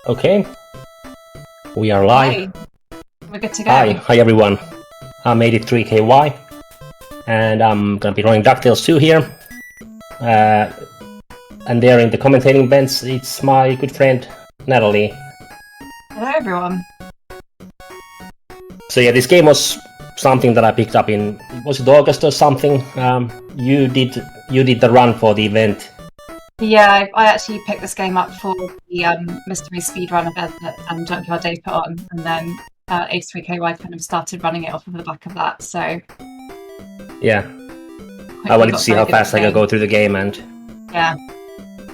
Okay, we are live. Hey, we're good to go. Hi everyone. I'm 83KY, and I'm gonna be running DuckTales 2 here. And there in the commentating bench, it's my good friend Natalie. Hello, everyone. So yeah, this game was something that I picked up in, was it August or something? You did the run for the event. Yeah, I actually picked this game up for the mystery speedrun event that DuckTales put on, and then 83KY kind of started running it off of the back of that. So Yeah, I wanted to see how fast I could go through the game, and yeah,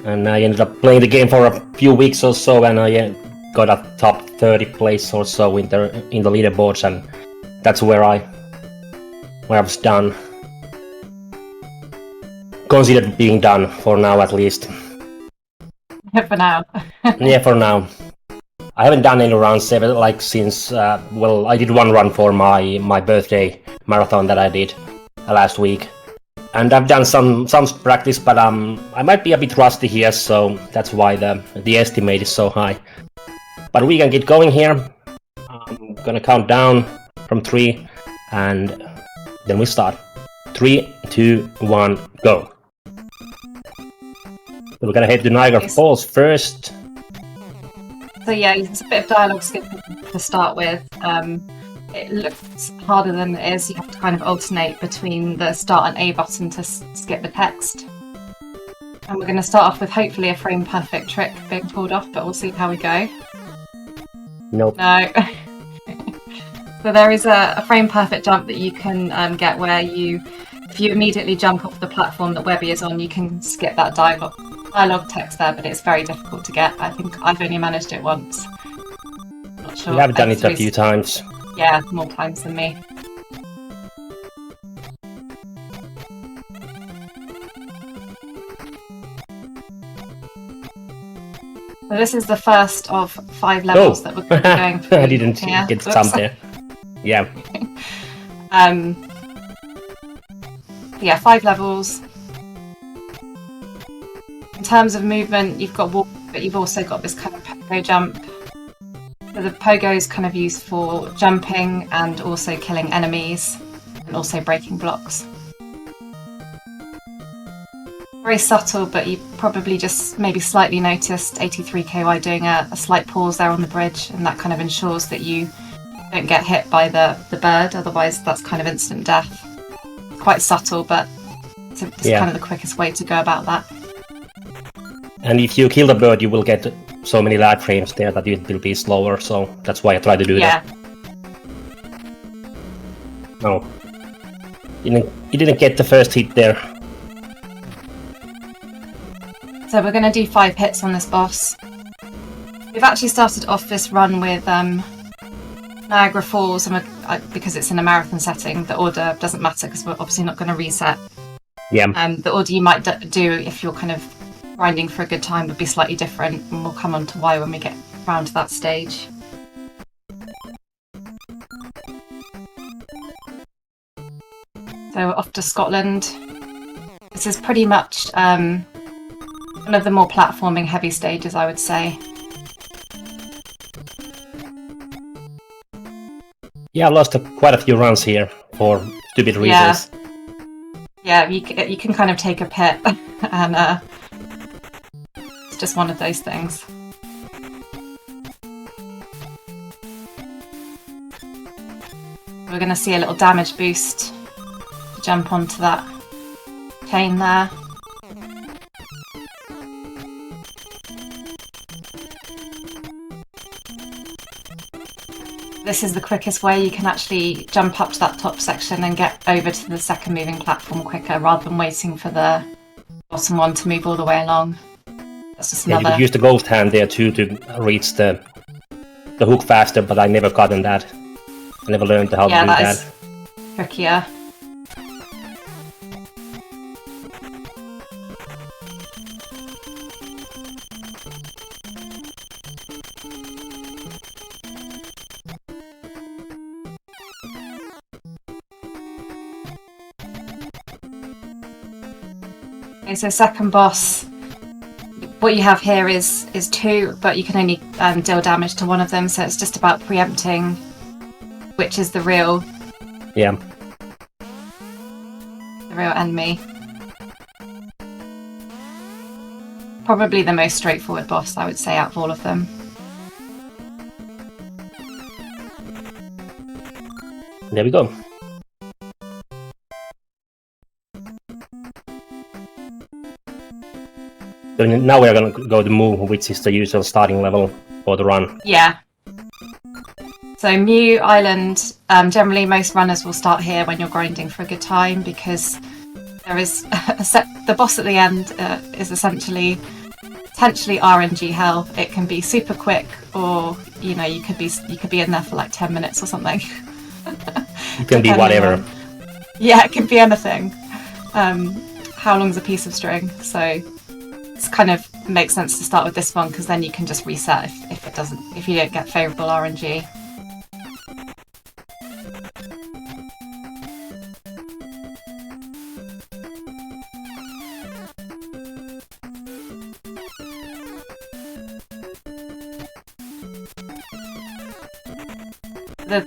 and I ended up playing the game for a few weeks or so, and I got a top 30 place or so in the leaderboards, and that's where I was done. Considered being done for now, at least. for now. Yeah, for now. I haven't done any runs ever, like since well, I did one run for my birthday marathon that I did last week, and I've done some practice, but I might be a bit rusty here, so that's why the estimate is so high. But we can get going here. I'm gonna count down from 3, and then we start. 3, 2, 1, go. So we're gonna head to Niagara Falls first. So yeah, it's a bit of dialogue skipping to start with. It looks harder than it is. You have to kind of alternate between the start and A button to skip the text. And we're going to start off with hopefully a frame perfect trick being pulled off, but we'll see how we go. Nope. No. So there is a frame perfect jump that you can get where if you immediately jump off the platform that Webby is on, you can skip that dialogue text there, but it's very difficult to get. I think I've only managed it once. Not sure. You have done it a few times. Yeah, more times than me. So this is the first of 5 levels that we're going to be going through. I didn't get some there. Yeah. Yeah, 5 levels. In terms of movement, you've got walk, but you've also got this kind of pogo jump. So the pogo is kind of used for jumping and also killing enemies and also breaking blocks. Very subtle, but you probably just maybe slightly noticed 83KY doing a slight pause there on the bridge, and that kind of ensures that you don't get hit by the bird, otherwise that's kind of instant death. Quite subtle, but it's kind of the quickest way to go about that. And if you kill the bird, you will get so many lag frames there that it will be slower, so that's why I try to do that. No. You didn't get the first hit there. So we're going to do 5 hits on this boss. We've actually started off this run with Niagara Falls, and because it's in a marathon setting, the order doesn't matter because we're obviously not going to reset. Yeah. The order you might do if you're kind of grinding for a good time would be slightly different, and we'll come on to why when we get round to that stage. So off to Scotland. This is pretty much one of the more platforming heavy stages, I would say. Yeah, I lost quite a few runs here for stupid reasons. Yeah, you can kind of take a pit, and it's just one of those things. We're going to see a little damage boost to jump onto that chain there. This is the quickest way you can actually jump up to that top section and get over to the second moving platform quicker, rather than waiting for the bottom one to move all the way along. That's just another... You could use the ghost hand there too to reach the hook faster, but I never gotten that. I never learned how to do that. Yeah, that is trickier. Okay, so second boss, what you have here is 2, but you can only deal damage to one of them, so it's just about preempting which is the real enemy. Probably the most straightforward boss, I would say, out of all of them. There we go. So now we're gonna go to Moo, which is the usual starting level for the run. Yeah. So Mew Island, generally most runners will start here when you're grinding for a good time, because there is the boss at the end is essentially potentially RNG hell. It can be super quick, or you could be in there for like 10 minutes or something. It can be whatever. Yeah, it can be anything. How long's a piece of string? So it's kind of makes sense to start with this one, because then you can just reset if you don't get favourable RNG.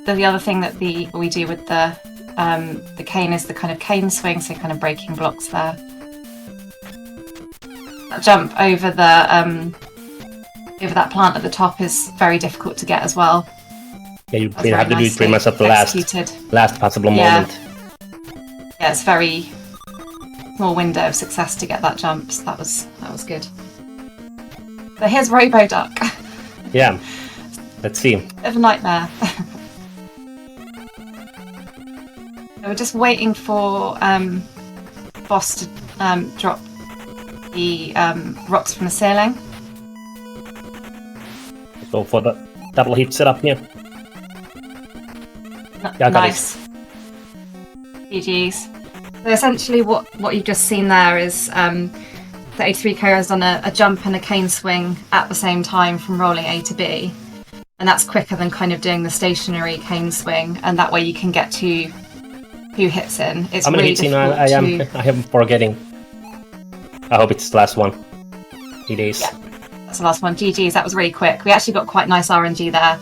The other thing that we do with the cane is the kind of cane swing, so kind of breaking blocks there. That jump over that plant at the top is very difficult to get as well. Yeah, you have to do it pretty much at the last possible moment. Yeah, it's very small window of success to get that jump, so that was good. So here's Robo-Duck. Yeah, let's see. Bit of a nightmare. We're just waiting for boss to drop the rocks from the ceiling. Go for the double hit setup here. Yeah, nice. GG's. So essentially what you've just seen there is the 83k has done a jump and a cane swing at the same time from rolling A to B. And that's quicker than kind of doing the stationary cane swing, and that way you can get two hits in. It's how many really hits in? I am forgetting. I hope it's the last one. It is. Yeah, that's the last one. GG's, that was really quick. We actually got quite nice RNG there.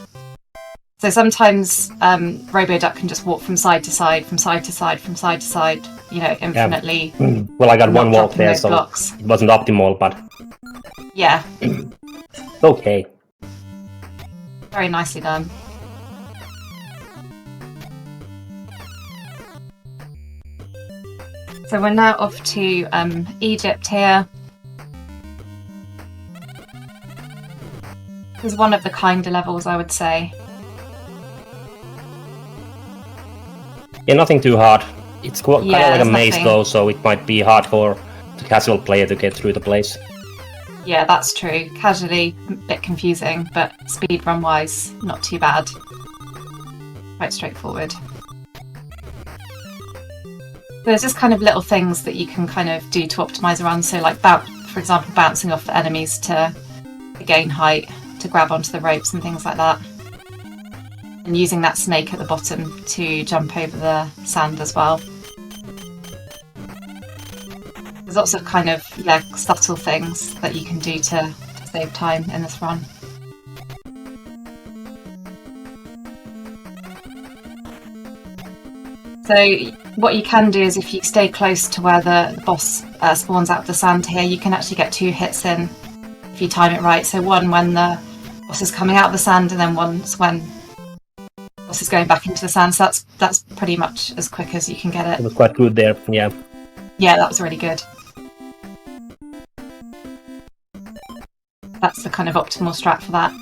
So sometimes Robo-Duck can just walk from side to side, from side to side, from side to side, infinitely. Yeah. Well, I got one walk there, so blocks. It wasn't optimal, but... Yeah. Okay. Very nicely done. So we're now off to Egypt here. This is one of the kinder levels, I would say. Yeah, nothing too hard. It's kind of like a maze though, so it might be hard for the casual player to get through the place. Yeah, that's true. Casually, a bit confusing, but speedrun wise, not too bad. Quite straightforward. There's just kind of little things that you can kind of do to optimize around. So like, for example, bouncing off the enemies to gain height, to grab onto the ropes and things like that. And using that snake at the bottom to jump over the sand as well. There's lots of kind of, subtle things that you can do to save time in this run. So what you can do is if you stay close to where the boss spawns out of the sand here, you can actually get 2 hits in if you time it right. So one when the boss is coming out of the sand, and then once when the boss is going back into the sand. So that's pretty much as quick as you can get it. It was quite good there, yeah. Yeah, that was really good. That's the kind of optimal strat for that.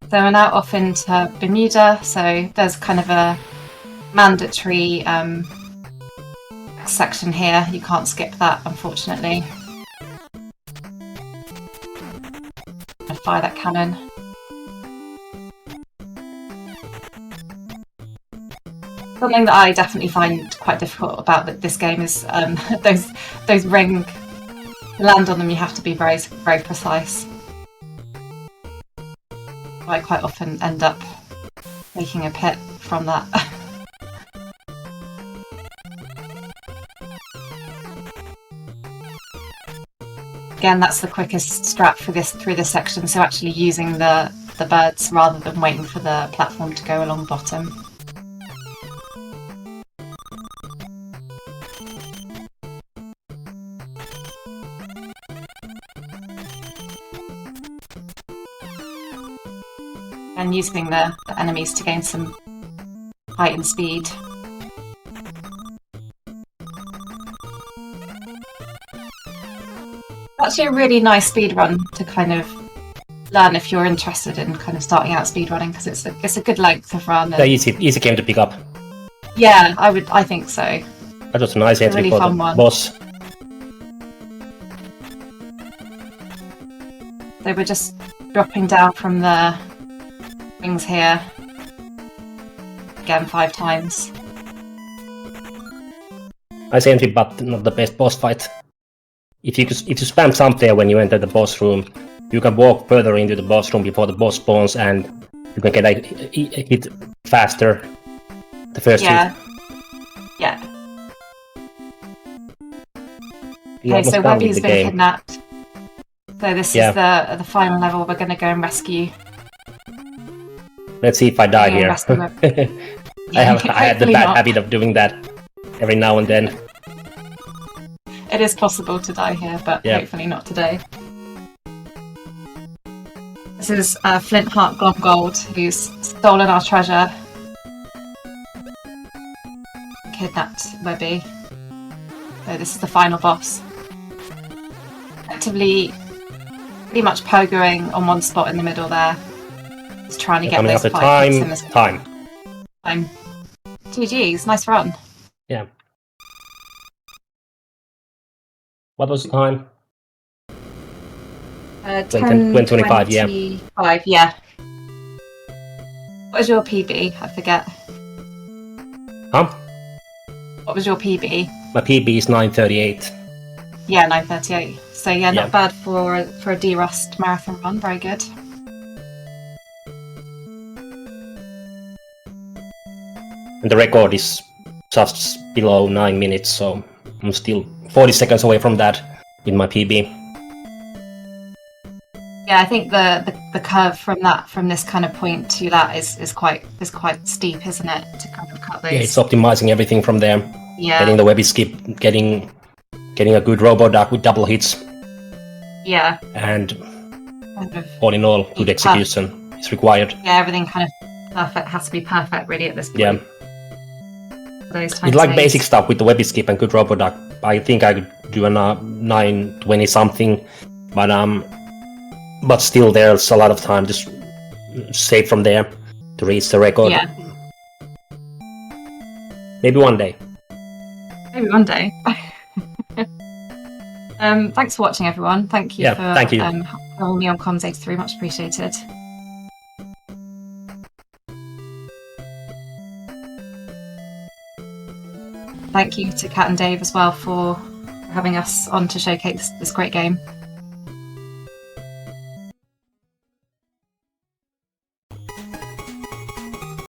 So we're now off into Bermuda, so there's kind of a mandatory section here. You can't skip that, unfortunately. I'm gonna fire that cannon. Something that I definitely find quite difficult about this game is those ring. To land on them, you have to be very, very precise. I quite often end up making a pit from that. Again, that's the quickest strat for through this section. So actually using the birds rather than waiting for the platform to go along bottom. And using the enemies to gain some height and speed. Actually a really nice speed run to kind of learn if you're interested in kind of starting out speedrunning, because it's a good length of run. The easy game to pick up. Yeah, I think so. That was a nice entry really for fun the one. boss. So we're just dropping down from the wings here. Again, 5 times. Nice entry, but not the best boss fight. If you spam something when you enter the boss room, you can walk further into the boss room before the boss spawns, and you can get like hit faster. The first hit. Yeah. Okay, so Webby's been kidnapped. So this is the final level. We're going to go and rescue. Let's see if I die here. I had the bad habit of doing that every now and then. It is possible to die here, but hopefully not today. This is Flintheart Glomgold, who's stolen our treasure. Kidnapped Webby. So this is the final boss. Effectively, pretty much pogoing on one spot in the middle there. Just trying to get those 5 hits in this time. GG's, nice run. Yeah. What was the time? 10:25, yeah. Yeah. What was your PB? I forget. Huh? What was your PB? My PB is 9:38. Yeah, 9:38. So yeah, not bad for a D-Rust marathon run. Very good. And the record is just below 9 minutes, so I'm still 40 seconds away from that in my PB. Yeah, I think the curve from this kind of point to that is quite steep, isn't it? To kind of cut those. Yeah, it's optimizing everything from there. Yeah. Getting the webby skip, getting a good robo duck with double hits. Yeah. And all in all, good execution is required. Yeah, everything kind of perfect has to be perfect really at this point. Yeah. It's like basic stuff with the webby skip and good robo duck. I think I could do a 9:20 something, but still there's a lot of time just saved from there to reach the record. Yeah. Maybe one day. Maybe one day. Thanks for watching, everyone. Thank you for thank you. following me on Comms83, much appreciated. Thank you to Kat and Dave as well for having us on to showcase this great game.